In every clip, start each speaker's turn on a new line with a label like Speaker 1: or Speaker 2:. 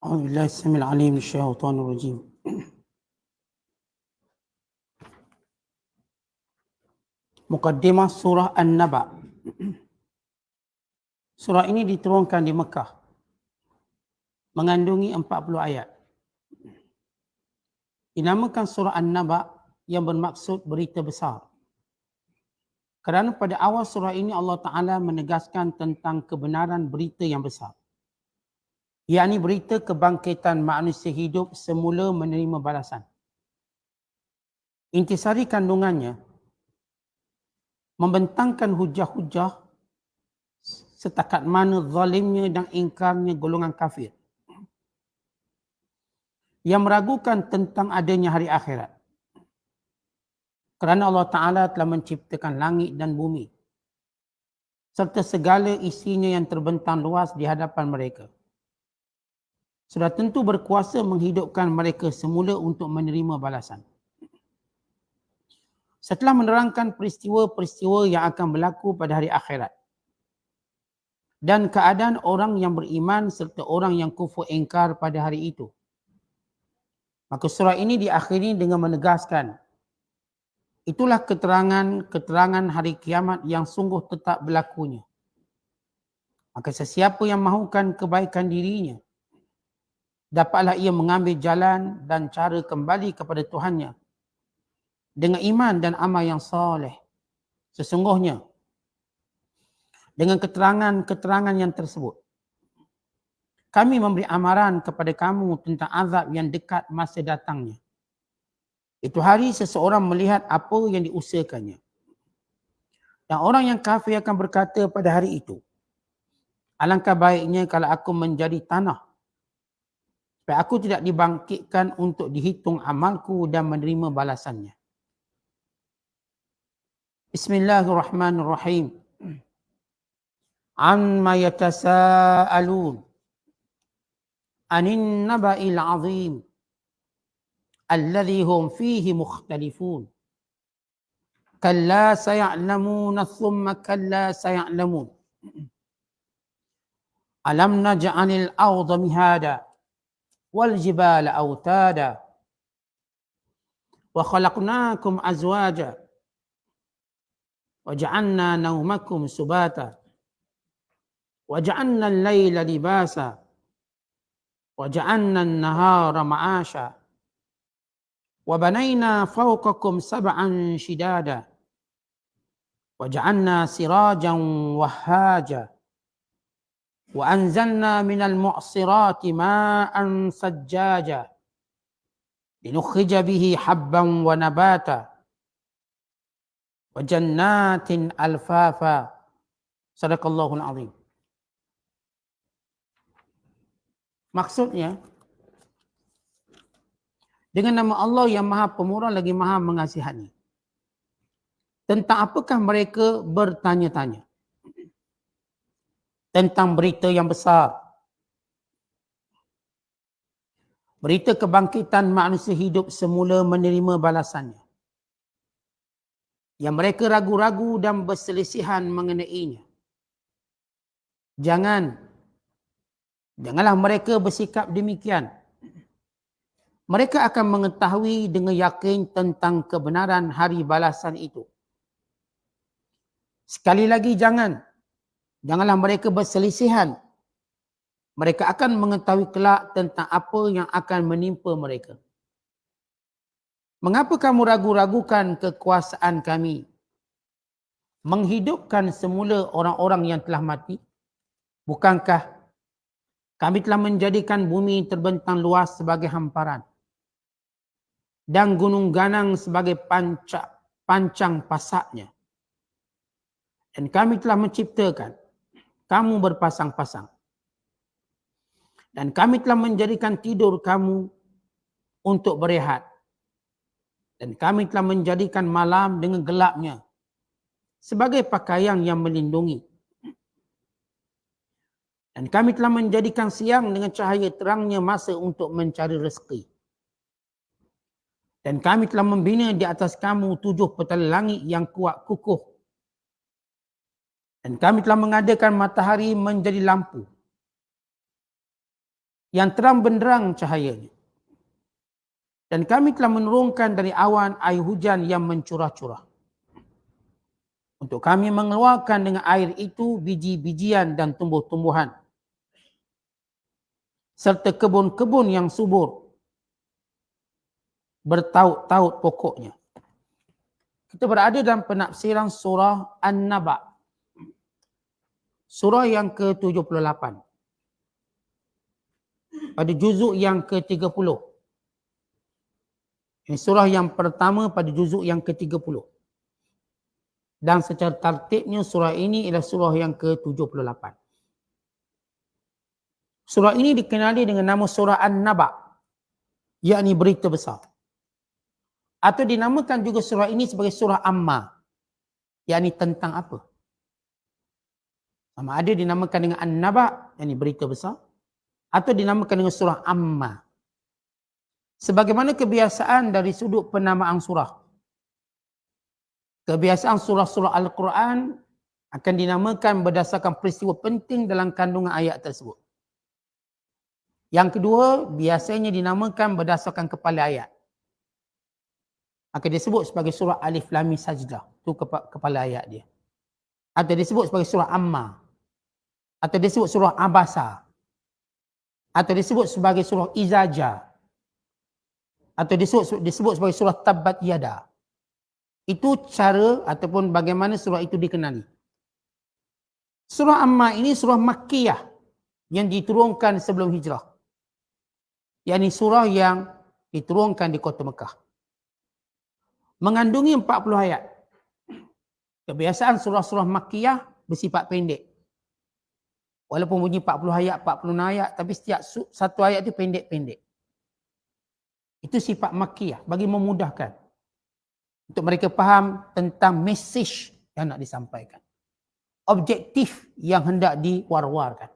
Speaker 1: أعوذ بالله السميع العليم من الشيطان الرجيم. Mukaddimah Surah An-Naba. Surah ini diturunkan di Mekah, mengandungi 40 ayat. Dinamakan Surah An-Naba yang bermaksud berita besar. Kerana pada awal surah ini Allah Ta'ala menegaskan tentang kebenaran berita yang besar. Iaitu berita kebangkitan manusia hidup semula menerima balasan. Intisari kandungannya membentangkan hujah-hujah setakat mana zalimnya dan ingkarnya golongan kafir yang meragukan tentang adanya hari akhirat. Kerana Allah Ta'ala telah menciptakan langit dan bumi serta segala isinya yang terbentang luas di hadapan mereka. Sudah tentu berkuasa menghidupkan mereka semula untuk menerima balasan. Setelah menerangkan peristiwa-peristiwa yang akan berlaku pada hari akhirat dan keadaan orang yang beriman serta orang yang kufur ingkar pada hari itu, maka surah ini diakhiri dengan menegaskan itulah keterangan hari kiamat yang sungguh tetap berlakunya. Maka sesiapa yang mahukan kebaikan dirinya, dapatlah ia mengambil jalan dan cara kembali kepada Tuhannya dengan iman dan amal yang soleh. Sesungguhnya dengan keterangan-keterangan yang tersebut, kami memberi amaran kepada kamu tentang azab yang dekat masa datangnya. Itu hari seseorang melihat apa yang diusahakannya. Dan orang yang kafir akan berkata pada hari itu, alangkah baiknya kalau aku menjadi tanah, supaya aku tidak dibangkitkan untuk dihitung amalku dan menerima balasannya. Bismillahirrahmanirrahim. Amma yatasa'alun anin naba'il azim alladhi hum fihi mukhtalifun. Kalla saya'lamun thumma kalla saya'lamun. Alam naj'alil arda mihada wal jibala autada wa khalaqnakum azwaja wa ja'alna nawmakum subata wa ja'alna al-layla libasa wa ja'alna an-nahara ma'asha wa banayna fawqakum sab'an shidada wa ja'alna sirajan wahhaja wa anzalna minal mu'sirati ma'an sajjaja linukhrija bihi habban wa nabata wa jannatin alfafa. Sadaqallahul azim. Maksudnya, dengan nama Allah yang Maha Pemurah lagi Maha Mengasihani. Tentang apakah mereka bertanya-tanya? Tentang berita yang besar. Berita kebangkitan manusia hidup semula menerima balasannya. Yang mereka ragu-ragu dan berselisihan mengenainya. Janganlah mereka bersikap demikian. Mereka akan mengetahui dengan yakin tentang kebenaran hari balasan itu. Sekali lagi janganlah mereka berselisihan. Mereka akan mengetahui kelak tentang apa yang akan menimpa mereka. Mengapa kamu ragu-ragukan kekuasaan kami? Menghidupkan semula orang-orang yang telah mati? Bukankah kami telah menjadikan bumi terbentang luas sebagai hamparan dan gunung ganang sebagai pancang pasaknya. Dan kami telah menciptakan kamu berpasang-pasang. Dan kami telah menjadikan tidur kamu untuk berehat. Dan kami telah menjadikan malam dengan gelapnya sebagai pakaian yang melindungi. Dan kami telah menjadikan siang dengan cahaya terangnya masa untuk mencari rezeki. Dan kami telah membina di atas kamu 7 petala langit yang kuat kukuh. Dan kami telah mengadakan matahari menjadi lampu. yang terang benderang cahayanya. Dan kami telah menurunkan dari awan air hujan yang mencurah-curah. Untuk kami mengeluarkan dengan air itu biji-bijian dan tumbuh-tumbuhan. Serta kebun-kebun yang subur. Bertaut-taut pokoknya. Kita berada dalam penafsiran surah An-Naba. Surah yang ke-78. Pada juzuk yang ke-30. Ini surah yang pertama pada juzuk yang ke-30. Dan secara tertibnya surah ini ialah surah yang ke-78. Surah ini dikenali dengan nama surah An-Naba, yakni berita besar. Atau dinamakan juga surah ini sebagai surah Amma, yakni tentang apa? Sama ada dinamakan dengan An-Naba, yakni berita besar, atau dinamakan dengan surah Amma. Sebagaimana kebiasaan dari sudut penamaan surah. Kebiasaan surah-surah Al-Quran akan dinamakan berdasarkan peristiwa penting dalam kandungan ayat tersebut. Yang kedua, biasanya dinamakan berdasarkan kepala ayat. Maka disebut sebagai surah Alif Lam Mim Sajdah. Itu kepala ayat dia. Atau disebut sebagai surah Amma. Atau disebut surah Abasa. Atau disebut sebagai surah Izaja. Atau disebut sebagai surah Tabbat Yada. Itu cara ataupun bagaimana surah itu dikenali. Surah Amma ini surah Makkiyah yang diturunkan sebelum hijrah. Yakni surah yang diturunkan di kota Mekah. Mengandungi 40 ayat. Kebiasaan surah-surah Makkiyah bersifat pendek. Walaupun bunyi 40 ayat, 46 ayat, tapi setiap satu ayat itu pendek-pendek. Itu sifat Makkiyah bagi memudahkan. Untuk mereka faham tentang mesej yang nak disampaikan. Objektif yang hendak diwar-warkan.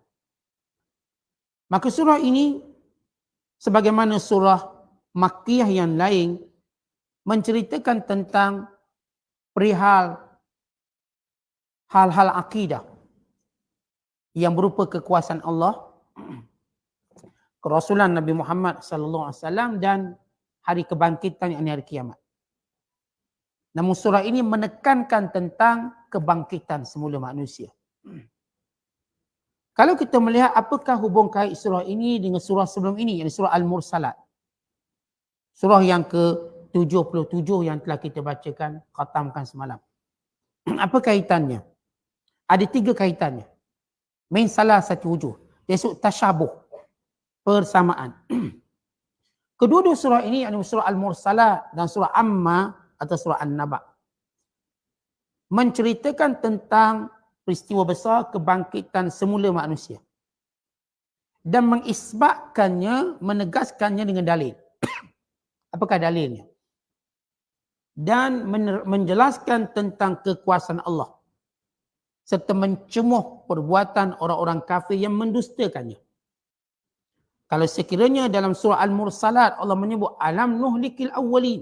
Speaker 1: Maka surah ini, sebagaimana surah Makkiyah yang lain, menceritakan tentang perihal hal-hal akidah yang berupa kekuasaan Allah, kerasulan Nabi Muhammad sallallahu alaihi wasallam dan hari kebangkitan yakni hari kiamat. Namun surah ini menekankan tentang kebangkitan semula manusia. Kalau kita melihat apakah hubung kait surah ini dengan surah sebelum ini, yakni surah Al-Mursalat. Surah yang ke-77 yang telah kita bacakan, khatamkan semalam. Apa kaitannya? Ada 3 kaitannya. Min salah satu wujuh. Iaitu tasyabuh. Persamaan. Kedua-dua surah ini, yakni surah Al-Mursalat dan surah Amma atau surah An-Naba, menceritakan tentang peristiwa besar kebangkitan semula manusia. Dan mengisbatkannya, menegaskannya dengan dalil. Apakah dalilnya? Dan menjelaskan tentang kekuasaan Allah. Serta mencemuh perbuatan orang-orang kafir yang mendustakannya. Kalau sekiranya dalam surah Al-Mursalat Allah menyebut alam nuhlikil awwalin.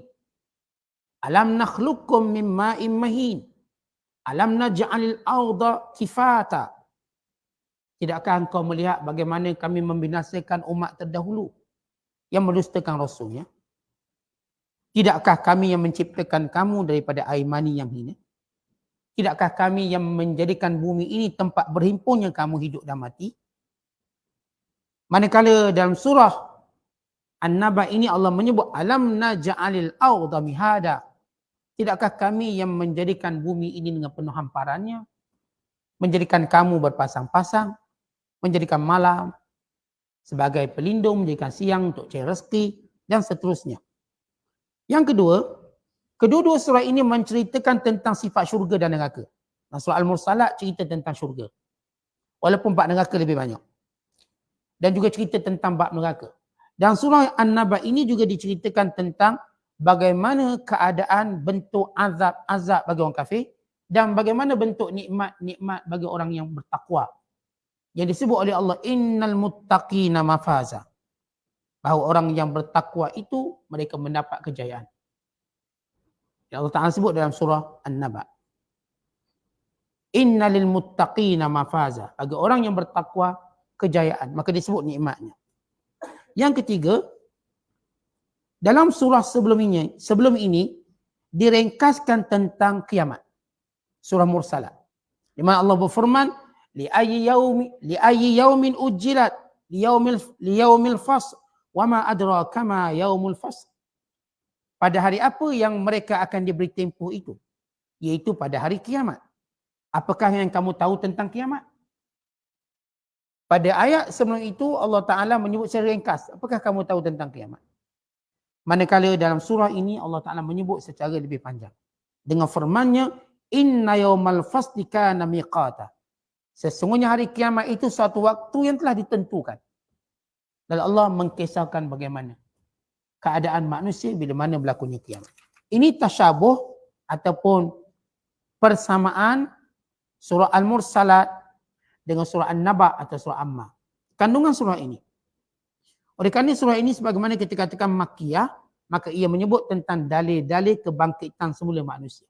Speaker 1: Alam nakhluqukum min ma'in mahin. Alam naj'alil arda kifata. Tidakkah engkau melihat bagaimana kami membinasakan umat terdahulu yang mendustakan Rasulnya? Tidakkah kami yang menciptakan kamu daripada air mani yang hina? Tidakkah kami yang menjadikan bumi ini tempat berhimpunnya kamu hidup dan mati? Manakala dalam surah An-Naba ini Allah menyebut alam naj'alil arda mihada. Tidakkah kami yang menjadikan bumi ini dengan penuh hamparannya? Menjadikan kamu berpasang-pasang, menjadikan malam sebagai pelindung, menjadikan siang untuk cari rezeki dan seterusnya. Yang kedua, kedua-dua surah ini menceritakan tentang sifat syurga dan neraka. Surah Al-Mursalat cerita tentang syurga. Walaupun bab neraka lebih banyak. Dan juga cerita tentang bab neraka. Dan surah An-Naba ini juga diceritakan tentang bagaimana keadaan bentuk azab bagi orang kafir dan bagaimana bentuk nikmat-nikmat bagi orang yang bertakwa. Yang disebut oleh Allah, innal muttaqina mafaza. Bahawa orang yang bertakwa itu mereka mendapat kejayaan. Yang Allah Ta'ala sebut dalam surah An-Naba. Innalil muttaqina mafaza. Bagi orang yang bertakwa, kejayaan. Maka disebut nikmatnya. Yang ketiga, dalam surah sebelum ini diringkaskan tentang kiamat. Surah Mursalat. Di mana Allah berfirman, li ayyi yaumin ujjilat li yaumil fasl wa ma adraka ma yaumul fasl. Pada hari apa yang mereka akan diberi tempoh itu? Yaitu pada hari kiamat. Apakah yang kamu tahu tentang kiamat? Pada ayat sebelum itu Allah Ta'ala menyebut secara ringkas. Apakah kamu tahu tentang kiamat? Manakala dalam surah ini Allah Ta'ala menyebut secara lebih panjang. Dengan firman-Nya, inna yaumal fasli kana miqata. Sesungguhnya hari kiamat itu suatu waktu yang telah ditentukan. Dan Allah mengkisahkan bagaimana keadaan manusia bila mana berlakunya kiamat. Ini tasyabuh ataupun persamaan surah Al-Mursalat dengan surah An-Naba atau surah Amma. Kandungan surah ini. Oleh kerana surah ini sebagaimana kita katakan Makkiyah, maka ia menyebut tentang dalil-dalil kebangkitan semula manusia.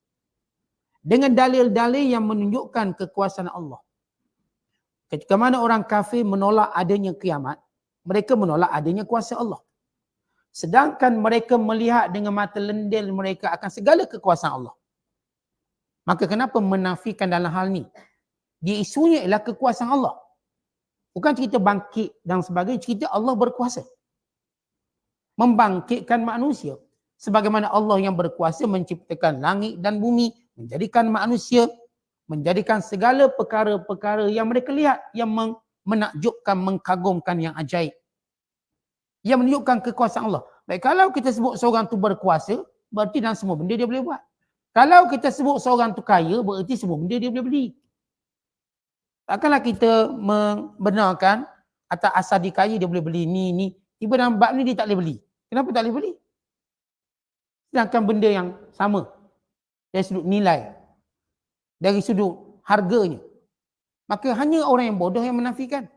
Speaker 1: Dengan dalil-dalil yang menunjukkan kekuasaan Allah. Ketika mana orang kafir menolak adanya kiamat, mereka menolak adanya kuasa Allah. Sedangkan mereka melihat dengan mata lendil mereka akan segala kekuasaan Allah. Maka kenapa menafikan dalam hal ni? Dia isunya ialah kekuasaan Allah. Bukan cerita bangkit dan sebagainya, cerita Allah berkuasa. Membangkitkan manusia. Sebagaimana Allah yang berkuasa menciptakan langit dan bumi, menjadikan manusia, menjadikan segala perkara-perkara yang mereka lihat, yang menakjubkan, mengkagumkan, yang ajaib. Yang menunjukkan kekuasaan Allah. Baik, kalau kita sebut seorang tu berkuasa, berarti dalam semua benda dia boleh buat. Kalau kita sebut seorang tu kaya, berarti semua benda dia boleh beli. Takkanlah kita membenarkan atas asal dia kaya dia boleh beli ni. Tiba dalam bab ni dia tak boleh beli. Kenapa tak boleh beli? Sedangkan benda yang sama. Dari sudut nilai. Dari sudut harganya. Maka hanya orang yang bodoh yang menafikan.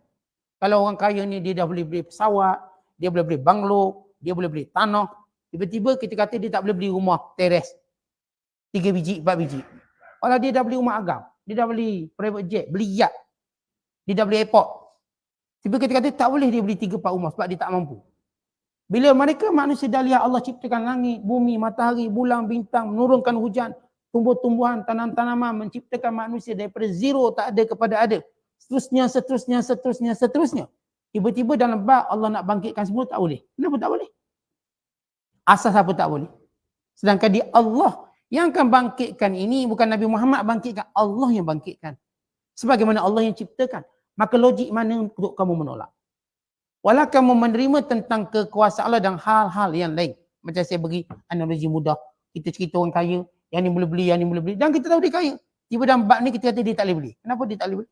Speaker 1: Kalau orang kaya ni dia dah boleh beli pesawat, dia boleh beli banglo, dia boleh beli tanah. Tiba-tiba kita kata dia tak boleh beli rumah teres. 3 biji, 4 biji. Walau dia dah beli rumah agam. Dia dah beli private jet, beli yacht. Dia dah beli airport. Tiba kita kata tak boleh dia beli 3-4 rumah sebab dia tak mampu. Bila mereka manusia dah lihat Allah ciptakan langit, bumi, matahari, bulan, bintang, menurunkan hujan, tumbuh-tumbuhan, tanam-tanaman, menciptakan manusia daripada zero tak ada kepada ada. Seterusnya. Tiba-tiba dalam bab Allah nak bangkitkan semua tak boleh. Kenapa tak boleh? Asas apa tak boleh? Sedangkan di Allah yang akan bangkitkan ini bukan Nabi Muhammad bangkitkan, Allah yang bangkitkan. Sebagaimana Allah yang ciptakan. Maka logik mana untuk kamu menolak? Walau kamu menerima tentang kekuasaan Allah dan hal-hal yang lain. Macam saya bagi analogi mudah. Kita cerita orang kaya, yang ni boleh beli, yang ni boleh beli. Dan kita tahu dia kaya. Tiba dalam bab ni kita kata dia tak boleh beli. Kenapa dia tak boleh beli?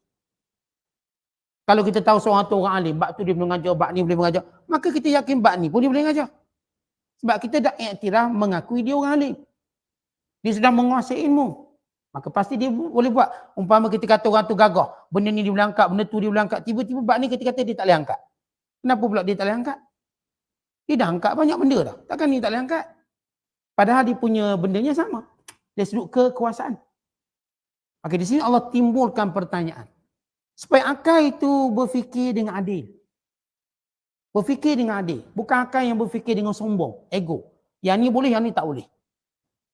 Speaker 1: Kalau kita tahu seorang tu orang alim, bab tu dia boleh mengajar, bab ni boleh mengajar. Maka kita yakin bab ni pun dia boleh mengajar. Sebab kita dah iktiraf mengakui dia orang alim. Dia sudah menguasai ilmu. Maka pasti dia boleh buat. Umpama kita kata orang tu gagah. Benda ni dia boleh angkat, benda tu dia boleh angkat. Tiba-tiba bab ni kita kata dia tak boleh angkat. Kenapa pula dia tak boleh angkat? Dia dah angkat banyak benda dah. Takkan dia tak boleh angkat? Padahal dia punya bendanya sama. Dari sudut kekuasaan. Maka di sini Allah timbulkan pertanyaan. Supaya akal itu berfikir dengan adil. Berfikir dengan adil. Bukan akal yang berfikir dengan sombong, ego. Yang ni boleh, yang ni tak boleh.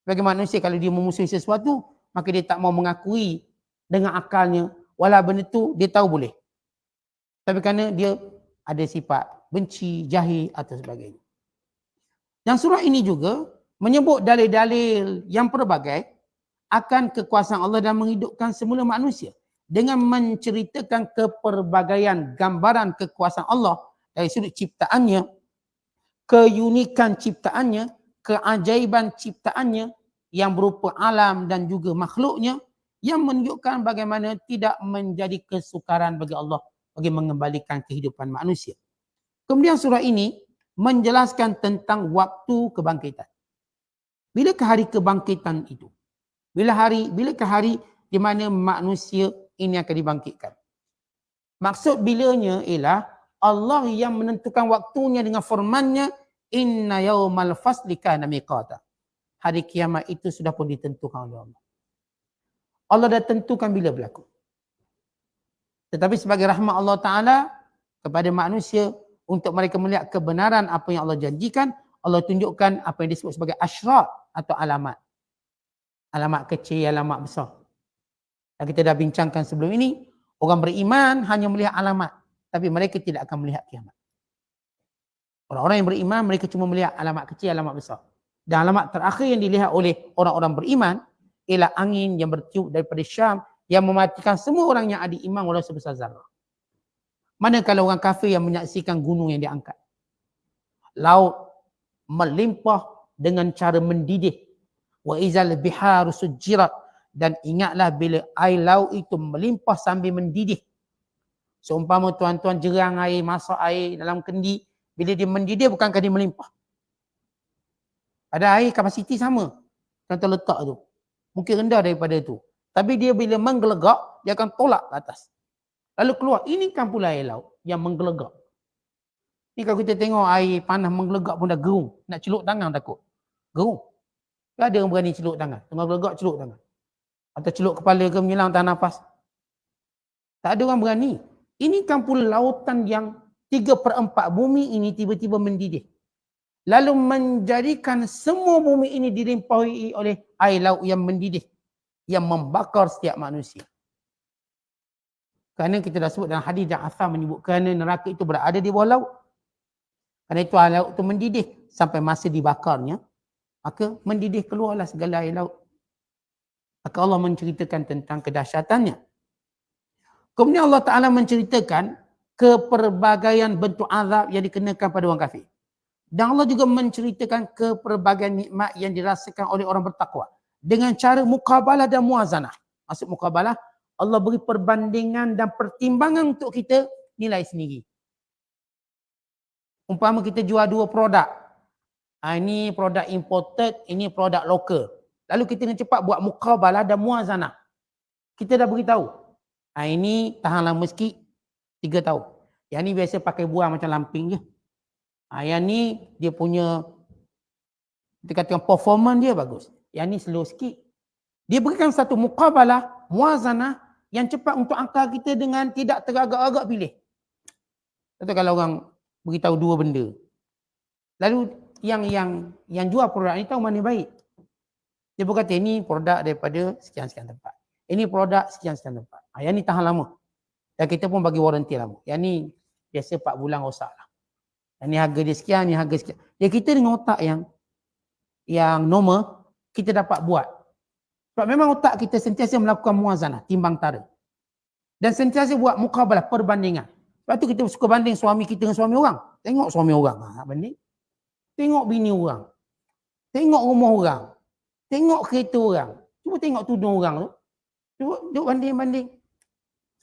Speaker 1: Bagaimana manusia kalau dia memusuhi sesuatu, maka dia tak mau mengakui dengan akalnya. Walau benda tu dia tahu boleh. Tapi kerana dia ada sifat benci, jahil atau sebagainya. Dan surah ini juga menyebut dalil-dalil yang pelbagai akan kekuasaan Allah dan menghidupkan semula manusia. Dengan menceritakan kepelbagaian gambaran kekuasaan Allah dari sudut ciptaannya, keunikan ciptaannya, keajaiban ciptaannya yang berupa alam dan juga makhluknya yang menunjukkan bagaimana tidak menjadi kesukaran bagi Allah bagi mengembalikan kehidupan manusia. Kemudian surah ini menjelaskan tentang waktu kebangkitan. Bilakah hari kebangkitan itu? Bilakah hari di mana manusia ini akan dibangkitkan? Maksud bilanya ialah Allah yang menentukan waktunya dengan firman-Nya, inna yaumal fasli kana miqata. Hari kiamat itu sudah pun ditentukan oleh Allah. Allah dah tentukan bila berlaku. Tetapi sebagai rahmat Allah Ta'ala kepada manusia, untuk mereka melihat kebenaran apa yang Allah janjikan. Allah tunjukkan apa yang disebut sebagai asyrat atau alamat. Alamat kecil, alamat besar. Dan kita dah bincangkan sebelum ini, orang beriman hanya melihat alamat, tapi mereka tidak akan melihat kiamat. Orang-orang yang beriman, mereka cuma melihat alamat kecil, alamat besar. Dan alamat terakhir yang dilihat oleh orang-orang beriman ialah angin yang bertiup daripada Syam yang mematikan semua orang yang ada iman walau sebesar zarah. Mana kalau orang kafir yang menyaksikan gunung yang diangkat, laut melimpah dengan cara mendidih, wa izal biharu sujirat, dan ingatlah bila air laut itu melimpah sambil mendidih. Seumpama tuan-tuan jerang air, masak air dalam kendi, bila dia mendidih bukankah dia melimpah? Ada air kapasiti sama, tuan-tuan letak tu. Mungkin rendah daripada itu. Tapi dia bila menggelegak, dia akan tolak ke atas. Lalu keluar, ini kan pula air laut yang menggelegak. Ni kalau kita tengok air panas menggelegak pun dah gerung. Nak celup tangan takut. Gerung. Tak ada yang berani celup tangan. Tengah gelegak celup tangan. Atau celup kepala ke menyelang tahan nafas. Tak ada orang berani. Ini kan pula lautan yang 3/4 bumi ini tiba-tiba mendidih. Lalu menjadikan semua bumi ini dilimpahi oleh air laut yang mendidih. Yang membakar setiap manusia. Kerana kita dah sebut dalam hadis yang Athar menyebut kerana neraka itu berada di bawah laut. Kerana itu air laut itu mendidih sampai masa dibakarnya. Maka mendidih keluarlah segala air laut. Maka Allah menceritakan tentang kedahsyatannya. Kemudian Allah Ta'ala menceritakan kepelbagaian bentuk azab yang dikenakan pada orang kafir. Dan Allah juga menceritakan kepelbagaian nikmat yang dirasakan oleh orang bertakwa. Dengan cara muqabalah dan muazanah. Maksud muqabalah, Allah beri perbandingan dan pertimbangan untuk kita nilai sendiri. Umpama kita jual dua produk. Ini produk imported, ini produk lokal. Lalu kita dengan cepat buat muqabalah dan muazanah. Kita dah beritahu. Ini tahan lama sikit, 3 tahun. Yang ni biasa pakai buah macam lamping je. Yang ni dia punya, kita katakan performance dia bagus. Yang ni slow sikit. Dia berikan satu muqabalah, muazanah yang cepat untuk akal kita dengan tidak teragak-agak pilih. Contoh kalau orang beritahu dua benda. Lalu yang jual produk ni tahu mana baik. Dia berkata ini produk daripada sekian-sekian tempat. Ini produk sekian-sekian tempat. Yang ni tahan lama. Dan kita pun bagi waranti lama. Yang ni biasa 4 bulan rosak lah. Yang ni harga dia sekian, ni harga sekian. Ya kita dengan otak yang normal, kita dapat buat. Sebab memang otak kita sentiasa melakukan muazanah, timbang tara. Dan sentiasa buat muqabalah, perbandingan. Sebab tu kita suka banding suami kita dengan suami orang. Tengok suami orang, banding. Tengok bini orang. Tengok rumah orang. Tengok kereta orang. Cuba tengok tudung orang tu. Cuba duduk banding-banding.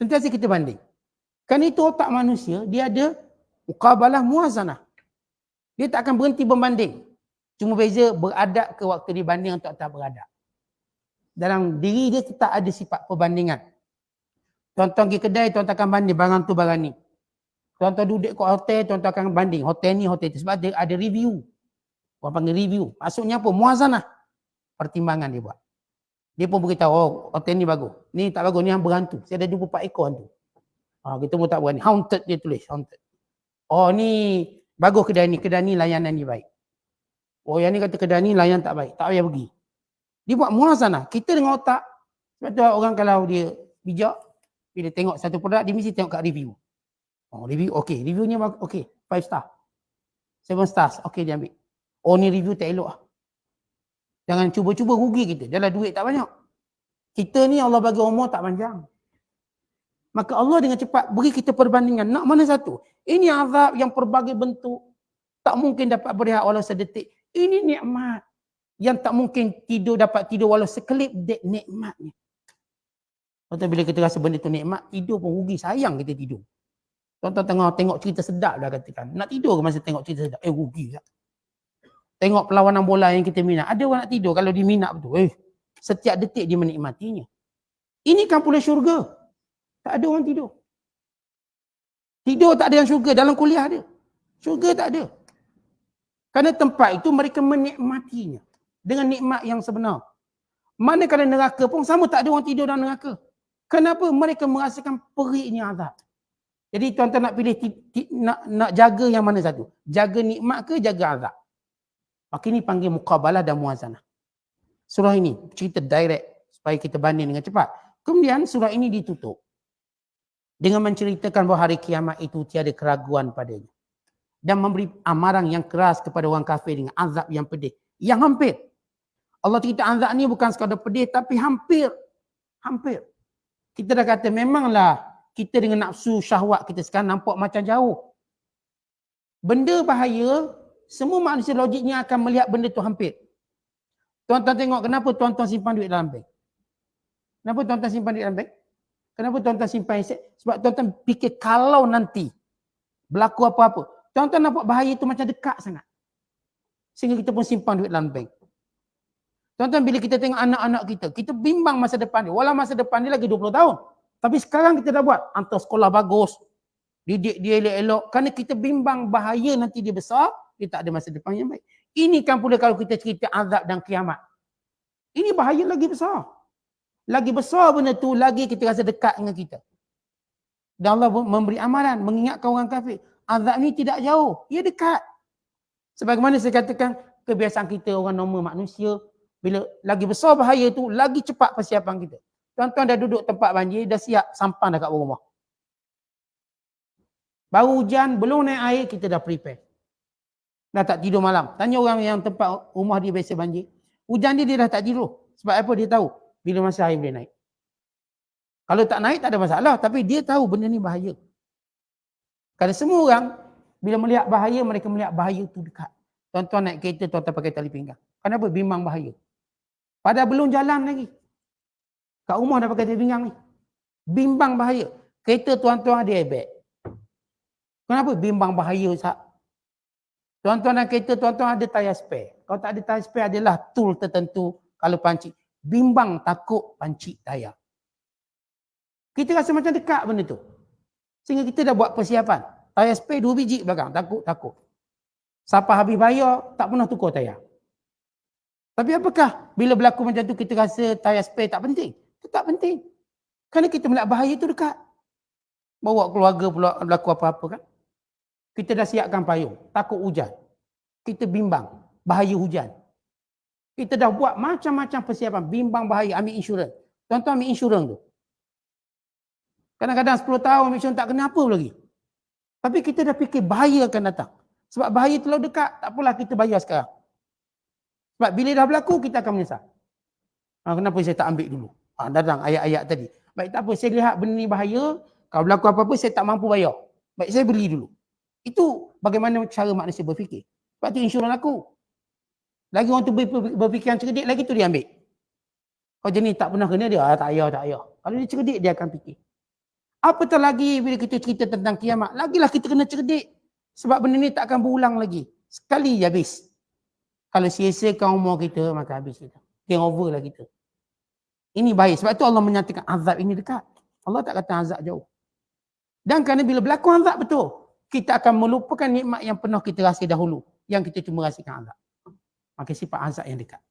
Speaker 1: Sentiasa kita banding. Kan itu otak manusia, dia ada muqabalah muazanah. Dia tak akan berhenti membanding. Cuma beza beradab ke waktu dibanding atau tak beradab. Dalam diri dia tetap ada sifat perbandingan. Tuan-tuan pergi kedai, tuan-tuan akan banding barang tu barang ni. Tuan-tuan duduk kat hotel, tuan-tuan akan banding. Hotel ni, hotel tu. Sebab ada review. Orang panggil review. Maksudnya apa? Muazanah. Pertimbangan dia buat. Dia pun beritahu, oh hotel ni bagus. Ni tak bagus, ni yang berhantu. Saya ada 24 ekor hantu. Kita pun tak berani. Haunted dia tulis, haunted. Oh ni bagus kedai ni layanan ni baik. Oh yang ni kata kedai ni layan tak baik. Tak payah pergi. Dia buat muazanah. Kita dengan otak. Sebab tu orang kalau dia bijak, bila tengok satu produk, dia mesti tengok kat review. Oh review, okey. Reviewnya bagus, okey. 5 star. 7 stars, okey dia ambil. Oh ni review tak elok lah. Jangan cuba-cuba rugi kita. Dalam duit tak banyak. Kita ni Allah bagi umur tak panjang. Maka Allah dengan cepat beri kita perbandingan. Nak mana satu? Ini azab yang pelbagai bentuk. Tak mungkin dapat berehat walau sedetik. Ini nikmat. Yang tak mungkin dapat tidur walau sekelip nikmatnya. Contoh bila kita rasa benda tu nikmat, tidur pun rugi. Sayang kita tidur. Tuan-tuan tengok cerita sedap dah katakan. Nak tidur ke masa tengok cerita sedap? Rugi lah. Tengok perlawanan bola yang kita minat. Ada orang nak tidur kalau dia minat betul. Setiap detik dia menikmatinya. Ini kan pula syurga. Tak ada orang tidur. Tidur tak ada yang syurga. Dalam kuliah ada. Syurga tak ada. Kerana tempat itu mereka menikmatinya. Dengan nikmat yang sebenar. Manakala neraka pun sama, tak ada orang tidur dalam neraka. Kenapa? Mereka merasakan perihnya azab. Jadi tuan-tuan nak pilih nak jaga yang mana satu? Jaga nikmat ke jaga azab? Maka ini panggil muqabalah dan muazanah. Surah ini cerita direct supaya kita banding dengan cepat. Kemudian surah ini ditutup dengan menceritakan bahawa hari kiamat itu tiada keraguan padanya. Dan memberi amaran yang keras kepada orang kafir dengan azab yang pedih. Yang hampir. Allah cerita azab ni bukan sekadar pedih tapi hampir. Hampir. Kita dah kata memanglah kita dengan nafsu syahwat kita sekarang nampak macam jauh. Benda bahaya, semua manusia logiknya akan melihat benda tu hampir. Tuan-tuan tengok kenapa tuan-tuan simpan duit dalam bank? Kenapa tuan-tuan simpan duit dalam bank? Kenapa tuan-tuan simpan aset? Sebab tuan-tuan fikir kalau nanti berlaku apa-apa, tuan-tuan nampak bahaya tu macam dekat sangat. Sehingga kita pun simpan duit dalam bank. Tuan-tuan bila kita tengok anak-anak kita bimbang masa depan dia. Walau masa depan dia lagi 20 tahun. Tapi sekarang kita dah buat. Hantar sekolah bagus. Didik dia elok-elok. Kerana kita bimbang bahaya nanti dia besar. Dia tak ada masa depan yang baik. Ini kan pula kalau kita cerita azab dan kiamat. Ini bahaya lagi besar. Lagi besar benda tu, lagi kita rasa dekat dengan kita. Dan Allah memberi amaran, mengingatkan orang kafir. Azab ni tidak jauh. Ia dekat. Sebagaimana saya katakan, kebiasaan kita orang normal manusia. Bila lagi besar bahaya tu, lagi cepat persiapan kita. Tuan-tuan dah duduk tempat banjir, dah siap sampan dah kat rumah. Baru hujan, belum naik air, kita dah prepare. Dah tak tidur malam. Tanya orang yang tempat rumah dia biasa banjir. Hujan dia dah tak tidur. Sebab apa? Dia tahu bila masa air boleh naik. Kalau tak naik tak ada masalah. Tapi dia tahu benda ni bahaya. Kerana semua orang, bila melihat bahaya, mereka melihat bahaya tu dekat. Tuan-tuan naik kereta, tuan-tuan pakai tali pinggang. Kenapa? Bimbang bahaya. Padahal belum jalan lagi. Kat rumah dah pakai tali pinggang ni. Bimbang bahaya. Kereta tuan-tuan ada airbag. Kenapa? Bimbang bahaya Ustaz. Tuan-tuan dan kereta tuan-tuan ada tayar spare. Kalau tak ada tayar spare adalah tool tertentu kalau pancit. Bimbang takut pancit tayar. Kita rasa macam dekat benda tu. Sehingga kita dah buat persiapan. Tayar spare 2 biji belakang. Takut. Siapa habis bayar tak pernah tukar tayar. Tapi apakah bila berlaku macam tu kita rasa tayar spare tak penting? Tetap penting. Kerana kita melihat bahaya tu dekat. Bawa keluarga pula berlaku apa-apa kan. Kita dah siapkan payung. Takut hujan. Kita bimbang. Bahaya hujan. Kita dah buat macam-macam persiapan. Bimbang bahaya. Ambil insurans. Tuan-tuan ambil insurans tu. Kadang-kadang 10 tahun ambil insurans tak kena apa lagi. Tapi kita dah fikir bahaya akan datang. Sebab bahaya terlalu dekat. Tak apalah kita bayar sekarang. Sebab bila dah berlaku kita akan menyesal. Kenapa saya tak ambil dulu? Datang ayat-ayat tadi. Baik tak apa. Saya lihat benda ni bahaya. Kalau berlaku apa-apa saya tak mampu bayar. Baik saya beli dulu. Itu bagaimana cara manusia berfikir. Sebab tu insurans aku. Lagi orang tu berfikir yang cerdik, lagi tu dia ambil. Kalau jenis tak pernah kena dia, tak payah. Kalau dia cerdik, dia akan fikir. Apatah lagi bila kita cerita tentang kiamat, lagilah kita kena cerdik. Sebab benda ni tak akan berulang lagi. Sekali je habis. Kalau sia-siakan umur kita, maka habis kita. Game over lah kita. Ini baik. Sebab tu Allah menyatakan azab ini dekat. Allah tak kata azab jauh. Dan kerana bila berlaku azab betul, kita akan melupakan nikmat yang pernah kita rasa dahulu. Yang kita cuma rasakan azab. Maka sifat azab yang dekat.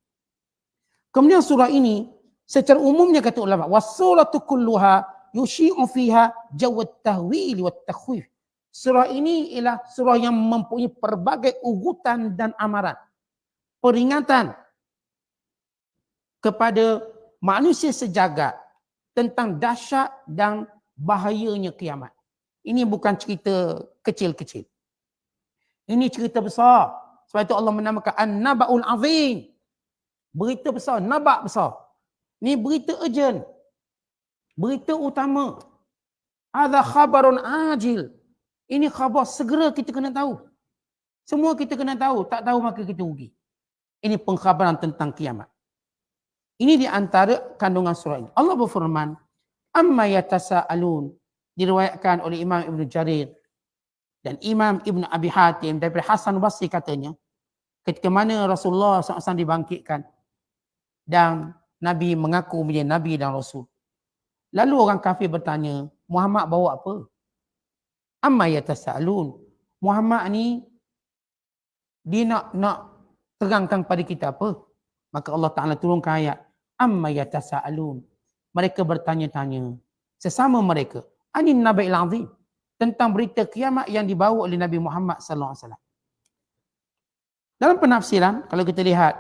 Speaker 1: Kemudian surah ini, secara umumnya kata ulama, wassuratu kulluha yushi'u fiha jawat tahwili wat takhwif. Surah ini ialah surah yang mempunyai pelbagai ugutan dan amaran. Peringatan kepada manusia sejagat tentang dahsyat dan bahayanya kiamat. Ini bukan cerita kecil-kecil. Ini cerita besar. Sebab itu Allah menamakan An-Naba'ul Azim. Berita besar, nabak besar. Ini berita urgent. Berita utama. Hadza khabarun ajil. Ini khabar segera kita kena tahu. Semua kita kena tahu. Tak tahu maka kita rugi. Ini pengkhabaran tentang kiamat. Ini di antara kandungan surah ini. Allah berfirman, amma yatasa'alun. Diriwayatkan oleh Imam Ibn Jarir dan Imam Ibn Abi Hatim daripada Hasan Basri katanya, ketika mana Rasulullah SAW dibangkitkan dan Nabi mengaku menjadi Nabi dan Rasul. Lalu orang kafir bertanya, Muhammad bawa apa? Amma yatasa'alun. Muhammad ni dia nak terangkan pada kita apa? Maka Allah Ta'ala turunkan ayat, amma yatasa'alun. Mereka bertanya-tanya sesama mereka, anin naba'il azim. tentang berita kiamat yang dibawa oleh Nabi Muhammad sallallahu alaihi wasallam. Dalam penafsiran, kalau kita lihat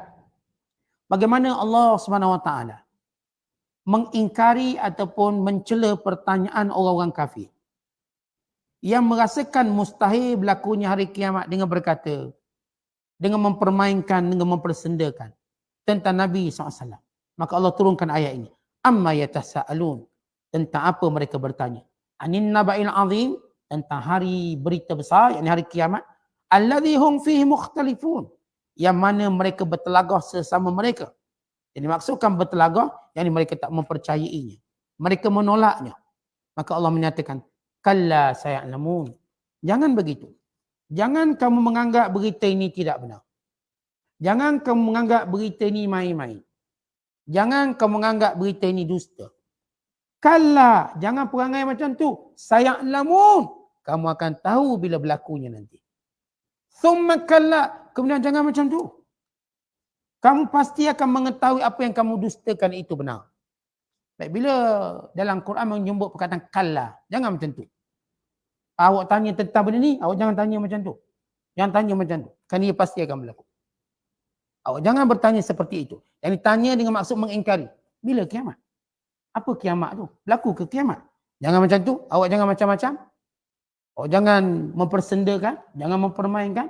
Speaker 1: bagaimana Allah Subhanahu wa taala mengingkari ataupun mencela pertanyaan orang-orang kafir yang merasakan mustahil berlakunya hari kiamat dengan berkata, dengan mempermainkan, dengan mempersendakan tentang Nabi SAW. Maka Allah turunkan ayat ini. Amma yatasa'alun. Tentang apa mereka bertanya. Anin naba'il azim. Tentang hari berita besar, yakni hari kiamat. Alladhi hum fihi mukhtalifun. Yang mana mereka bertelagah sesama mereka. Jadi maksudkan bertelagah, yakni mereka tak mempercayainya. Mereka menolaknya. Maka Allah menyatakan, kalla saya'lamun. Jangan begitu. Jangan kamu menganggap berita ini tidak benar. Jangan kamu menganggap berita ini main-main. Jangan kamu menganggap berita ini dusta. Kalla, jangan perangai macam tu. Saya'lamun. Kamu akan tahu bila berlakunya nanti. Thumma kalla, kemudian jangan macam tu. Kamu pasti akan mengetahui apa yang kamu dustakan itu benar. Baik, bila dalam Quran menyebut perkataan kalla, jangan macam tu. Awak tanya tentang benda ni, awak jangan tanya macam tu. Jangan tanya macam tu. Kan ia pasti akan berlaku. Awak jangan bertanya seperti itu. Yang ditanya dengan maksud mengingkari. Bila kiamat? Apa kiamat tu? Berlaku ke kiamat? Jangan macam tu. Awak jangan macam-macam. Awak jangan mempersendakan. Jangan mempermainkan.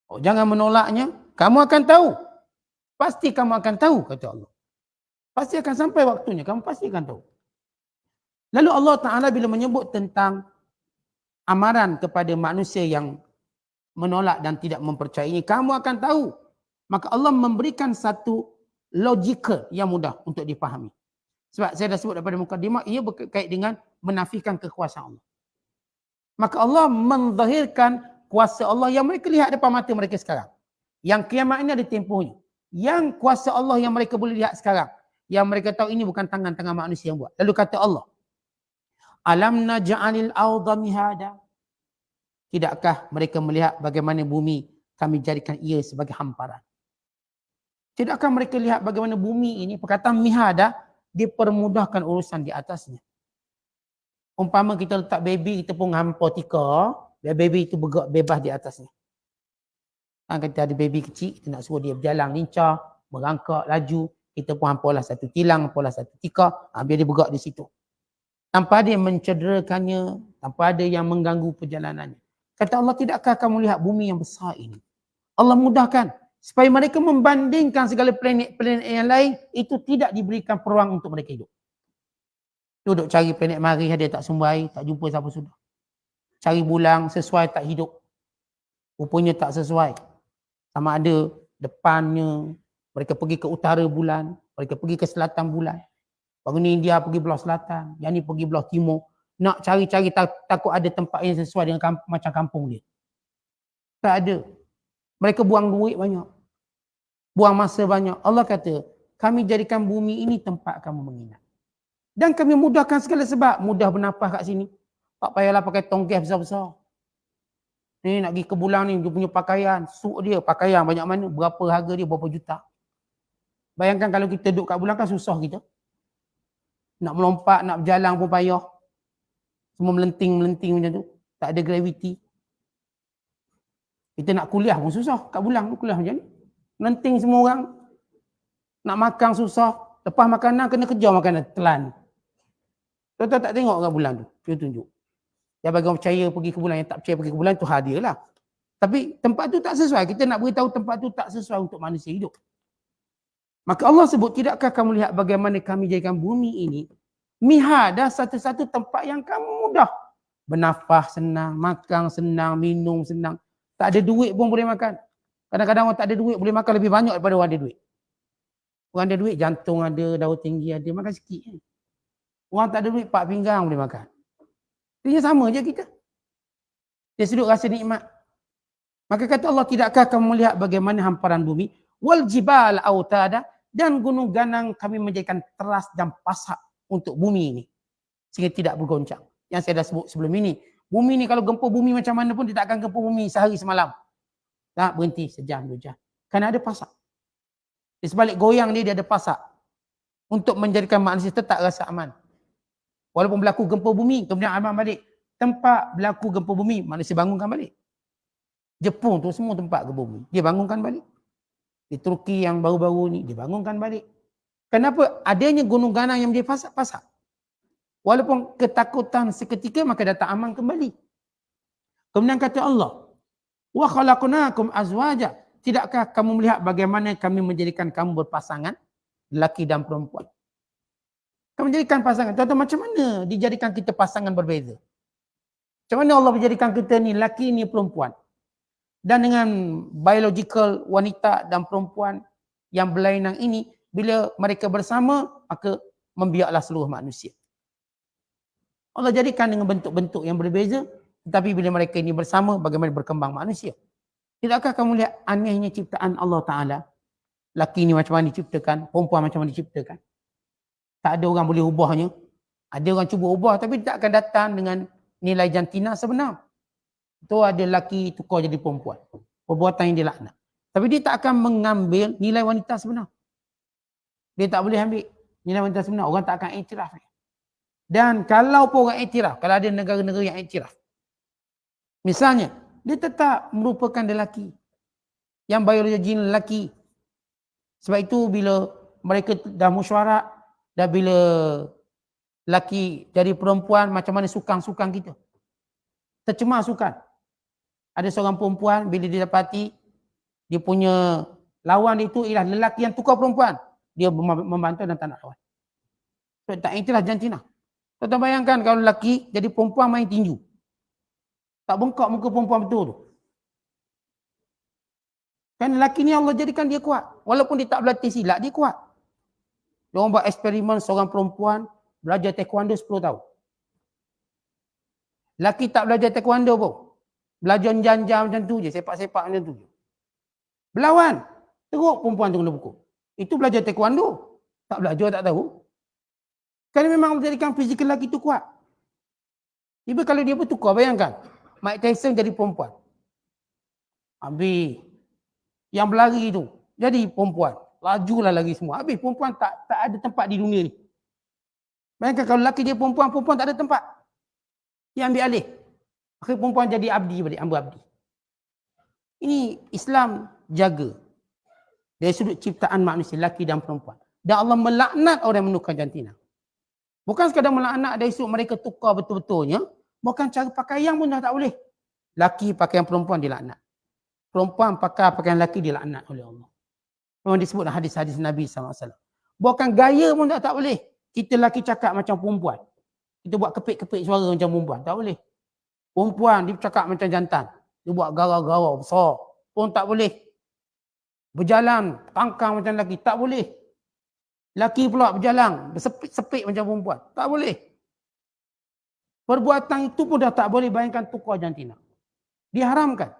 Speaker 1: Awak jangan menolaknya. Kamu akan tahu. Pasti kamu akan tahu, kata Allah. Pasti akan sampai waktunya. Kamu pasti akan tahu. Lalu Allah Ta'ala bila menyebut tentang amaran kepada manusia yang menolak dan tidak mempercayainya, kamu akan tahu. Maka Allah memberikan satu logika yang mudah untuk dipahami. Sebab saya dah sebut daripada mukadimah, ia berkait dengan menafikan kekuasaan Allah. Maka Allah menzahirkan kuasa Allah yang mereka lihat depan mata mereka sekarang. Yang kiamat ini ada tempohnya. Yang kuasa Allah yang mereka boleh lihat sekarang. Yang mereka tahu ini bukan tangan-tangan manusia yang buat. Lalu kata Allah, alam naj'alil arda mihada. Tidakkah mereka melihat bagaimana bumi kami jadikan ia sebagai hamparan? Tidakkah mereka lihat bagaimana bumi ini, perkataan mihada, dipermudahkan urusan di atasnya. Umpama kita letak baby, kita pun hampar tika, biar baby itu bergerak bebas di atasnya. Kita ada baby kecil, kita nak suruh dia berjalan lincah, merangkak, laju, kita pun hamparlah satu tilang, hamparlah satu tika, biar dia bergerak di situ. Tanpa ada yang mencederakannya, tanpa ada yang mengganggu perjalanannya. Kata Allah, tidakkah kamu lihat bumi yang besar ini? Allah mudahkan supaya mereka membandingkan segala planet-planet yang lain, itu tidak diberikan peluang untuk mereka hidup. Duduk cari planet Marikh, dia tak sumber air, tak jumpa siapa sudah. Cari bulan, sesuai tak hidup. Rupanya tak sesuai. Sama ada depannya, mereka pergi ke utara bulan, mereka pergi ke selatan bulan. Baru ni India pergi belah selatan, yang ni pergi belah timur. Nak cari-cari takut ada tempat yang sesuai dengan macam kampung dia. Tak ada. Mereka buang duit banyak. Buang masa banyak. Allah kata, kami jadikan bumi ini tempat kamu menginap. Dan kami mudahkan segala sebab. Mudah bernafas kat sini. Tak payahlah pakai tongkeh besar-besar. Ni nak pergi ke bulan ni, dia punya pakaian. Suit dia, pakaian banyak mana. Berapa harga dia, berapa juta. Bayangkan kalau kita duduk kat bulan kan susah kita. Nak melompat, nak berjalan pun payah. Semua melenting-melenting macam tu. Tak ada graviti. Kita nak kuliah pun susah. Kat bulan kuliah macam ni. Melenting semua orang. Nak makan susah. Lepas makanan kena kejar makanan. Telan. Tuan-tuan tak tengok kat bulan tu. Dia tunjuk. Yang bagi orang percaya pergi ke bulan. Yang tak percaya pergi ke bulan tu hadiah lah. Tapi tempat tu tak sesuai. Kita nak beritahu tempat tu tak sesuai untuk manusia hidup. Maka Allah sebut, tidakkah kamu lihat bagaimana kami jadikan bumi ini mihada, satu-satu tempat yang kamu mudah. Bernafas senang, makan senang, minum senang. Tak ada duit pun boleh makan. Kadang-kadang orang tak ada duit boleh makan lebih banyak daripada orang ada duit. Orang ada duit, jantung ada, darah tinggi ada, makan sikit. Orang tak ada duit, 4 pinggang boleh makan. Dia sama je kita. Dia sedut rasa nikmat. Maka kata Allah, tidakkah kamu melihat bagaimana hamparan bumi? Wal jibal autada, dan gunung ganang kami menjadikan teras dan pasak untuk bumi ini. Sehingga tidak bergoncang. Yang saya dah sebut sebelum ini. Bumi ni kalau gempa bumi macam mana pun, dia tak akan gempa bumi sehari semalam. Tak berhenti sejam, 2 jam. Kerana ada pasak. Di sebalik goyang dia ada pasak. Untuk menjadikan manusia tetap rasa aman. Walaupun berlaku gempa bumi, kemudian aman balik. tempat berlaku gempa bumi, manusia bangunkan balik. Jepun tu semua tempat gempa bumi, dia bangunkan balik. Di Turki yang baru-baru ni, dia bangunkan balik. Kenapa? Adanya gunung ganang yang dia pasak-pasak. Walaupun ketakutan seketika, maka datang aman kembali. Kemudian kata Allah, wa khalaqnakum azwaja. Tidakkah kamu melihat bagaimana kami menjadikan kamu berpasangan, lelaki dan perempuan? Kamu menjadikan pasangan. Tuan-tuan, macam mana dijadikan kita pasangan berbeza? Macam mana Allah menjadikan kita ni lelaki ni perempuan? Dan dengan biological wanita dan perempuan yang berlainan ini, bila mereka bersama, maka membiaklah seluruh manusia. Allah jadikan dengan bentuk-bentuk yang berbeza, tetapi bila mereka ini bersama, bagaimana berkembang manusia. Tidakkah kamu lihat anehnya ciptaan Allah Ta'ala? Laki ni macam mana diciptakan, perempuan macam mana diciptakan. Tak ada orang boleh ubahnya. Ada orang cuba ubah, tapi tak akan datang dengan nilai jantina sebenar. Itu ada laki tukar jadi perempuan. Perbuatan yang dilaknat. Tapi dia tak akan mengambil nilai wanita sebenar. Dia tak boleh ambil nilai wanita sebenar. Orang tak akan iktiraf. Dan kalau pun orang iktiraf, kalau ada negara-negara yang iktiraf, misalnya, dia tetap merupakan lelaki. Yang biologi lelaki. Sebab itu bila mereka dah mesyuarat, dah bila lelaki jadi perempuan, macam mana sukan-sukan kita. Tercemar sukan. Ada seorang perempuan, bila dia dapati, dia punya lawan itu ialah lelaki yang tukar perempuan. Dia membantah dan tak nak lawan. So, tak iktiraf jantina. Tuan-tuan bayangkan kalau lelaki jadi perempuan main tinju. Tak bengkak muka perempuan betul tu. Kan lelaki ni Allah jadikan dia kuat. Walaupun dia tak berlatih silat, dia kuat. Dia orang buat eksperimen seorang perempuan belajar taekwondo 10 tahun. Lelaki tak belajar taekwondo pun. Belajar jam-jam macam tu je, sepak-sepak macam tu je. Berlawan. Teruk perempuan tu kena pukul. Itu belajar taekwondo. Tak belajar tak tahu. Kerana memang menjadikan fizikal lelaki tu kuat. Tiba kalau dia bertukar, bayangkan. Mike Tyson jadi perempuan. Habis. Yang berlari tu jadi perempuan. Lajulah lagi semua. Habis perempuan tak ada tempat di dunia ni. Bayangkan kalau lelaki dia perempuan, perempuan tak ada tempat. Dia ambil alih. Akhirnya perempuan jadi abdi balik, hamba abdi. Ini Islam jaga. Dari sudut ciptaan manusia, lelaki dan perempuan. Dan Allah melaknat orang yang menukar jantina. Bukan sekadar melaknat dari sudut mereka tukar betul-betulnya. Bahkan cara pakaian pun dah tak boleh. Laki pakaian perempuan dilaknat. Perempuan pakai pakaian laki dilaknat oleh Allah. Memang disebut dalam hadis-hadis Nabi SAW. Bahkan gaya pun dah tak boleh. Kita laki cakap macam perempuan. Kita buat kepik-kepik suara macam perempuan. Tak boleh. Perempuan dia cakap macam jantan. Dia buat garau-garau besar. Pun tak boleh. Berjalan tangkang macam laki. Tak boleh. Laki pula berjalan. Bersepit-sepit macam perempuan. Tak boleh. Perbuatan itu pun dah tak boleh, bayangkan tukar jantina. Diharamkan.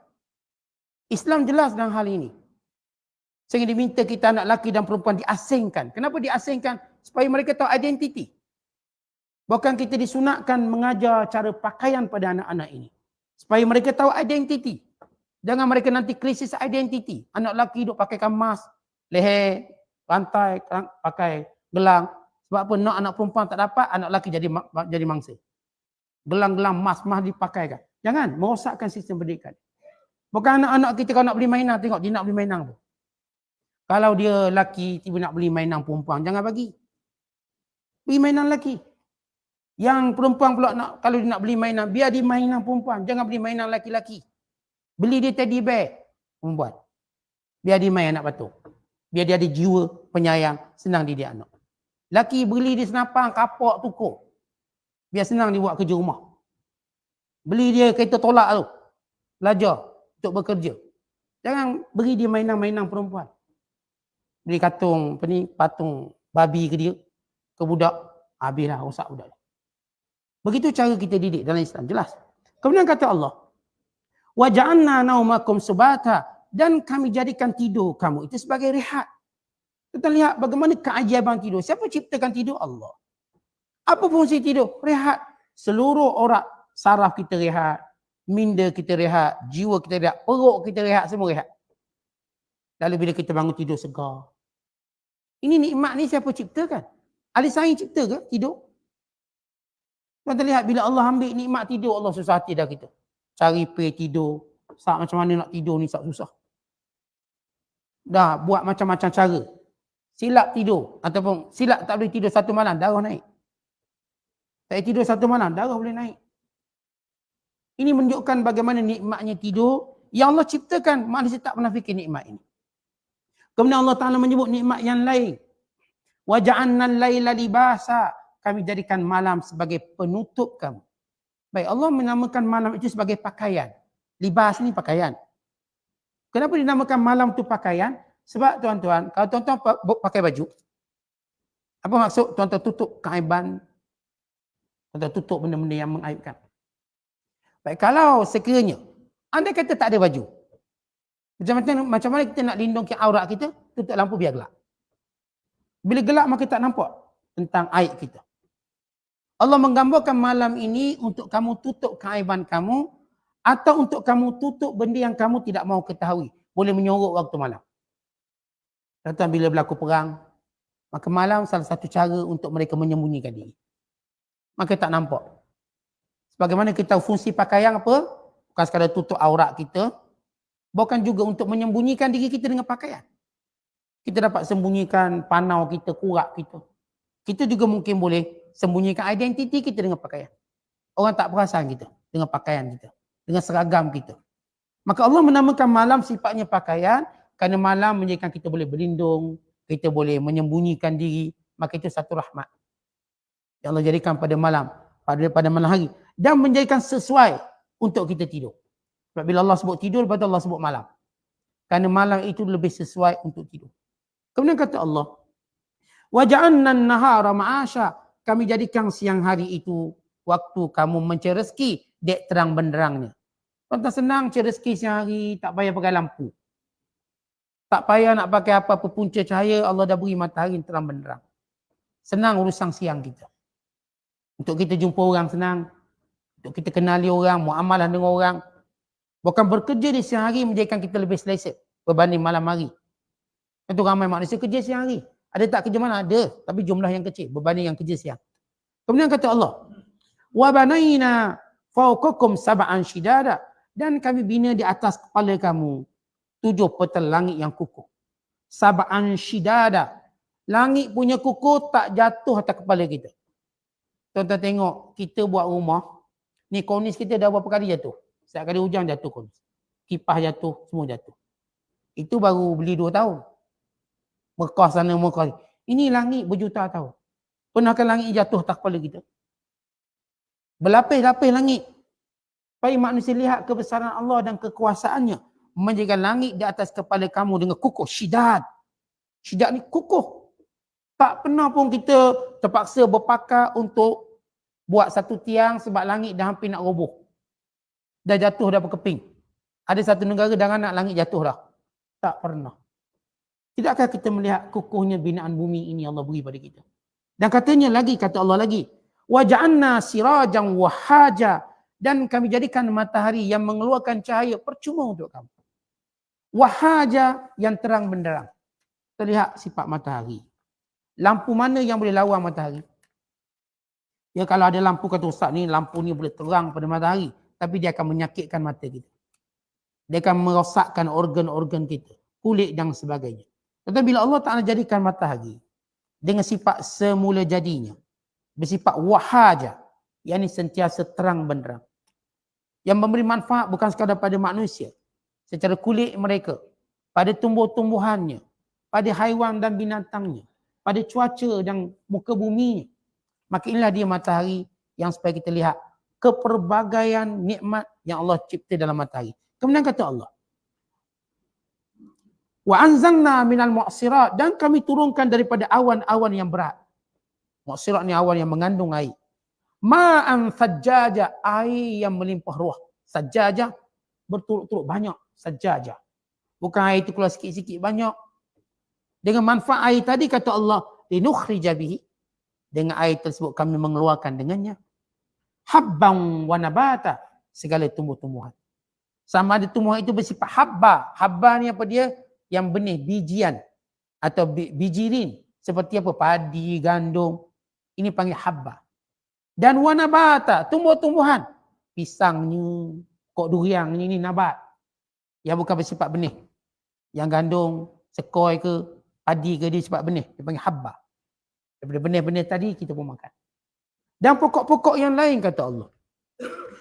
Speaker 1: Islam jelas dalam hal ini. Sehingga diminta kita anak lelaki dan perempuan diasingkan. Kenapa diasingkan? Supaya mereka tahu identiti. Bahkan kita disunatkan mengajar cara pakaian pada anak-anak ini. Supaya mereka tahu identiti. Jangan mereka nanti krisis identiti. Anak lelaki duk pakai kemas, leher, rantai, pakai gelang. Sebab apa? Nak anak perempuan tak dapat, anak lelaki jadi mangsa. Gelang-gelang emas-emas dipakaikan. Jangan merosakkan sistem pendidikan. Bukan anak-anak kita kalau nak beli mainan, tengok dia nak beli mainan pun. Kalau dia lelaki tiba nak beli mainan perempuan, jangan bagi. Beli mainan lelaki. Yang perempuan pula nak, kalau dia nak beli mainan, biar dia mainan perempuan. Jangan beli mainan lelaki-lelaki. Beli dia teddy bear perempuan. Biar dia main anak batu. Biar dia ada jiwa penyayang, senang didik anak. Lelaki beli dia senapang, kapak, tukuk. Biar senang dia buat kerja rumah. Beli dia kereta tolak tu. Belajar untuk bekerja. Jangan beri dia mainan-mainan perempuan. Beli patung babi ke dia, ke budak, habislah rosak budak. Begitu cara kita didik dalam Islam, jelas. Kemudian kata Allah, wa ja'alna naumakum subata, dan kami jadikan tidur kamu itu sebagai rehat. Kita lihat bagaimana keajaiban tidur. Siapa ciptakan tidur? Allah. Apa fungsi tidur? Rehat. Seluruh orang saraf kita rehat, minda kita rehat, jiwa kita rehat, perut kita rehat, semua rehat. Lalu bila kita bangun tidur segar. Ini nikmat ni siapa ciptakan? Ahli sains cipta ke tidur? Tuan-tuan lihat bila Allah ambil nikmat tidur, Allah susah hati dah kita. Cari pay tidur. Sak macam mana nak tidur ni, sak susah. Dah buat macam-macam cara. Silap tidur. Ataupun silap tak boleh tidur satu malam, darah naik. Tak boleh tidur satu malam, darah boleh naik. Ini menunjukkan bagaimana nikmatnya tidur. Yang Allah ciptakan, manusia tak pernah fikir nikmat ini. Kemudian Allah Ta'ala menyebut nikmat yang lain. وَجَعَلْنَا اللَّيْلَ لِبَاسًا. Kami jadikan malam sebagai penutup kamu. Baik, Allah menamakan malam itu sebagai pakaian. Libas ni pakaian. Kenapa dinamakan malam itu pakaian? Sebab tuan-tuan, kalau tuan-tuan pakai baju, apa maksud? Tuan-tuan tutup keaiban. Tuan-tuan tutup benda-benda yang mengaibkan. Baik, kalau sekiranya anda kata tak ada baju, macam mana kita nak lindungi aurat kita? Tutup lampu biar gelap. Bila gelap maka tak nampak tentang aib kita. Allah menggambarkan malam ini untuk kamu tutup keaiban kamu atau untuk kamu tutup benda yang kamu tidak mahu ketahui. Boleh menyorok waktu malam. Tuan-tuan, bila berlaku perang, maka malam salah satu cara untuk mereka menyembunyikan diri. Maka tak nampak. Sebagaimana kita tahu fungsi pakaian apa? Bukan sekadar tutup aurat kita, bukan juga untuk menyembunyikan diri kita dengan pakaian. Kita dapat sembunyikan panau kita, kurak kita. Kita juga mungkin boleh sembunyikan identiti kita dengan pakaian. Orang tak perasan kita dengan pakaian kita, dengan seragam kita. Maka Allah menamakan malam sifatnya pakaian kerana malam menjadikan kita boleh berlindung, kita boleh menyembunyikan diri, maka itu satu rahmat yang Allah jadikan pada malam, pada malam hari, dan menjadikan sesuai untuk kita tidur. Sebab bila Allah sebut tidur, lepas tu Allah sebut malam. Kerana malam itu lebih sesuai untuk tidur. Kemudian kata Allah, وَجَعَلْنَا النَّهَارَ مَعَاشًا. Kami jadikan siang hari itu waktu kamu mencari rezeki, dek terang benderangnya. Tuan-tuan, senang cari rezeki siang hari, tak payah pakai lampu. Tak payah nak pakai apa-apa punca cahaya, Allah dah beri matahari terang benderang. Senang urusan siang kita. Untuk kita jumpa orang senang, untuk kita kenali orang, muamalah dengan orang. Bukan bekerja di siang hari menjadikan kita lebih selesa berbanding malam hari. Itu ramai manusia kerja siang hari. Ada tak kerja mana? Ada. Tapi jumlah yang kecil berbanding yang kerja siang. Kemudian kata Allah, وَبَنَيْنَا فَوْقَكُمْ سَبْعًا شِدَادًا. Dan kami bina di atas kepala kamu 7 petal langit yang kukuh. Sab'an shidada. Langit punya kukuh tak jatuh atas kepala kita. Tuan-tuan tengok, kita buat rumah, ni kornis kita dah berapa kali jatuh? Setiap kali hujan jatuh kornis. Kipas jatuh, semua jatuh. Itu baru beli 2 tahun. Mekah sana, Mekah. Ini langit berjuta tahun. Pernahkah langit jatuh atas kepala kita? Berlapis-lapis langit. Supaya manusia lihat kebesaran Allah dan kekuasaannya. Menjadikan langit di atas kepala kamu dengan kukuh. Syidad. Syidad ni kukuh. Tak pernah pun kita terpaksa berpakar untuk buat satu tiang sebab langit dah hampir nak roboh. Dah jatuh dah berkeping. Ada satu negara dah nak langit jatuh dah. Tak pernah. Tidakkah kita melihat kukuhnya binaan bumi ini Allah beri pada kita? Dan katanya lagi, kata Allah lagi, وَجَعَلْنَا سِرَاجًا وَحَاجًا. Dan kami jadikan matahari yang mengeluarkan cahaya percuma untuk kamu. Wahaja, yang terang benderang. Terlihat sifat matahari. Lampu mana yang boleh lawan matahari? Ya, kalau ada lampu kata ustaz ni, lampu ni boleh terang pada matahari, tapi dia akan menyakitkan mata kita. Dia akan merosakkan organ-organ kita, kulit dan sebagainya. Tetapi bila Allah Ta'ala jadikan matahari dengan sifat semula jadinya, bersifat wahaja, yang ini sentiasa terang benderang, yang memberi manfaat bukan sekadar pada manusia, secara kulit mereka, pada tumbuh-tumbuhannya, pada haiwan dan binatangnya, pada cuaca dan muka buminya. Maka inilah dia matahari yang supaya kita lihat kepelbagaian nikmat yang Allah cipta dalam matahari. Kemudian kata Allah, wa anzalna minal mu'sirat. Dan kami turunkan daripada awan-awan yang berat. Mu'sirat ni awan yang mengandung air. Ma'an sajjaja, air yang melimpah ruah. Sajjaja berturut-turut banyak. Sajjaja. Bukan air itu keluar sikit-sikit, banyak. Dengan manfaat air tadi kata Allah, linukhrija bihi. Dengan air tersebut kami mengeluarkan dengannya habban wa nabata, segala tumbuh-tumbuhan. Sama ada tumbuhan itu bersifat habba. Habba ni apa dia? Yang benih bijian atau bijirin. Seperti apa? Padi, gandum. Ini panggil habba. Dan wa nabata, tumbuh-tumbuhan. Pisangnya, kok duriangnya ini nabat. Yang bukan bersifat benih. Yang gandum, sekoi ke, padi ke, dia sifat benih. Dia panggil habba. Daripada benih-benih tadi kita pun makan. Dan pokok-pokok yang lain kata Allah.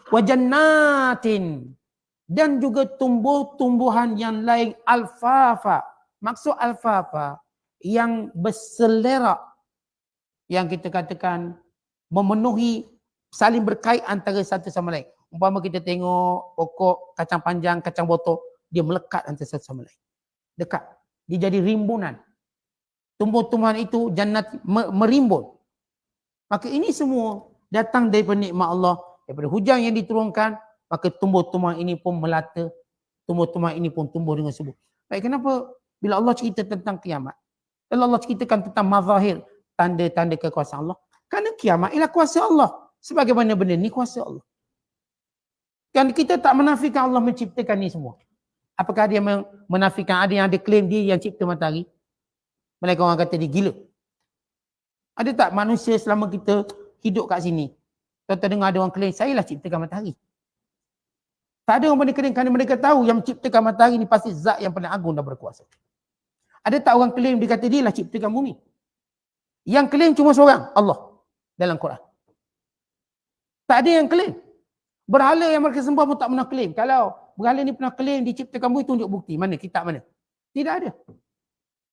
Speaker 1: Wa jannatin. Dan juga tumbuh-tumbuhan yang lain alfafa. Maksud alfafa yang berselerak. Yang kita katakan memenuhi, saling berkait antara satu sama lain. Umpama kita tengok pokok kacang panjang, kacang botok, dia melekat antara satu sama lain. Dekat. Dia jadi rimbunan. Tumbuh-tumbuhan itu jannat merimbun. Maka ini semua datang daripada nikmat Allah. Daripada hujan yang diturunkan, maka tumbuh-tumbuhan ini pun melata. Tumbuh-tumbuhan ini pun tumbuh dengan subur. Baik, kenapa bila Allah cerita tentang kiamat? Kalau Allah ceritakan tentang mazahir, tanda-tanda kekuasaan Allah. Kerana kiamat ialah kuasa Allah. Sebagaimana benda ni kuasa Allah. Kan kita tak menafikan Allah menciptakan ni semua. Apakah dia menafikan ada yang ada klaim dia yang cipta matahari? Mereka orang kata dia gila. Ada tak manusia selama kita hidup kat sini? Tuan-tuan dengar ada orang klaim, saya lah ciptakan matahari. Tak ada orang boleh klaim kerana mereka tahu yang menciptakan matahari ni pasti zat yang paling agung dan berkuasa. Ada tak orang klaim dia kata dia lah ciptakan bumi? Yang klaim cuma seorang, Allah. Dalam Quran. Tak ada yang klaim. Berhala yang mereka sembah pun tak pernah klaim. Kalau berhala ni pernah klaim diciptakan bumi, tunjuk bukti. Mana? Kitab mana? Tidak ada.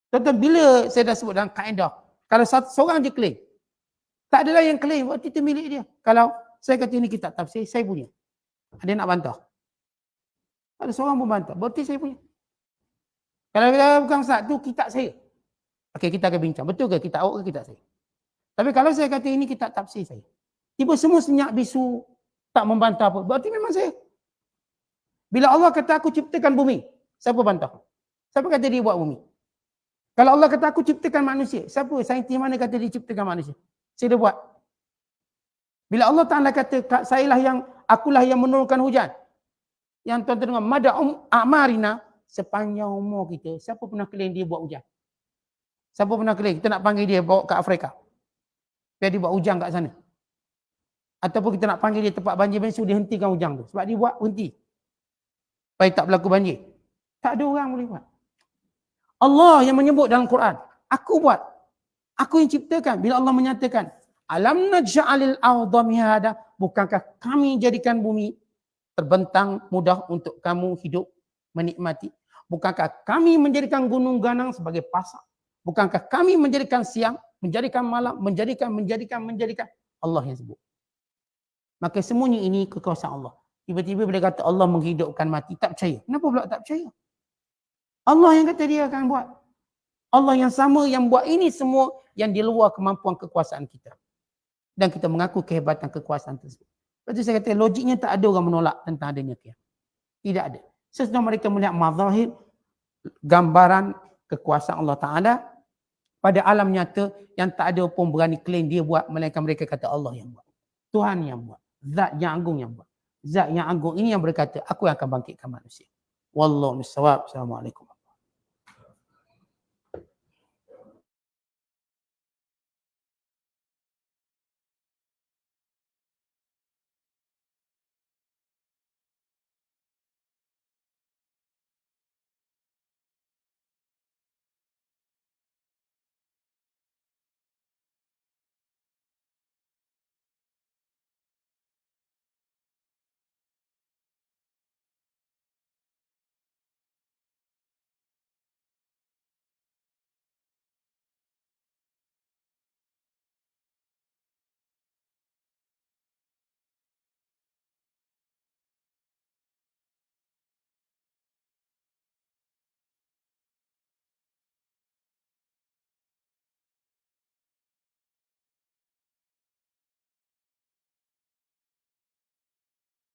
Speaker 1: Tuan-tuan, bila saya dah sebut dalam kaedah, kalau seorang je klaim, tak adalah yang klaim, waktu itu milik dia. Kalau saya kata ini kitab tafsir, saya punya. Ada nak bantah? Ada seorang pun bantah, berarti saya punya. Kalau bukan Ustaz, tu kitab saya. Okey, kita akan bincang. Betul ke kitab awak ke kitab saya? Tapi kalau saya kata ini kitab tafsir saya, tiba semua senyap bisu, tak membantah apa, berarti memang saya. Bila Allah kata aku ciptakan bumi, siapa bantah? Siapa kata dia buat bumi? Kalau Allah kata aku ciptakan manusia, siapa saintis mana kata dia ciptakan manusia? Saya dah buat. Bila Allah Ta'ala kata akulah yang menurunkan hujan. Yang tuan-tuan dengar, mada a'marina, sepanjang umur kita, siapa pernah klaim dia buat hujan? Siapa pernah klaim? Kita nak panggil dia bawa ke Afrika. Biar dia buat hujan kat sana. Ataupun kita nak panggil dia tempat banjir, suruh dia hentikan hujan tu. Sebab dia buat, henti. Supaya tak berlaku banjir. Tak ada orang boleh buat. Allah yang menyebut dalam Quran. Aku buat. Aku yang ciptakan. Bila Allah menyatakan, alam naj'alil arda mihada, bukankah kami jadikan bumi terbentang mudah untuk kamu hidup menikmati? Bukankah kami menjadikan gunung ganang sebagai pasar? Bukankah kami menjadikan siang, menjadikan malam, menjadikan Allah yang sebut. Maka semuanya ini kekuasaan Allah. Tiba-tiba bila kata Allah menghidupkan mati, tak percaya. Kenapa pula tak percaya? Allah yang kata dia akan buat. Allah yang sama yang buat ini semua yang di luar kemampuan kekuasaan kita. Dan kita mengaku kehebatan kekuasaan tersebut. Lepas tu saya kata logiknya tak ada orang menolak tentang adanya kiamat. Tidak ada. Sesudah mereka melihat mazahir, gambaran kekuasaan Allah Ta'ala pada alam nyata yang tak ada pun berani klaim dia buat, melainkan mereka kata Allah yang buat. Tuhan yang buat. Zat yang agung yang buat. Zat yang agung ini yang berkata, aku yang akan bangkitkan manusia. Wallahu a'lam. Assalamualaikum.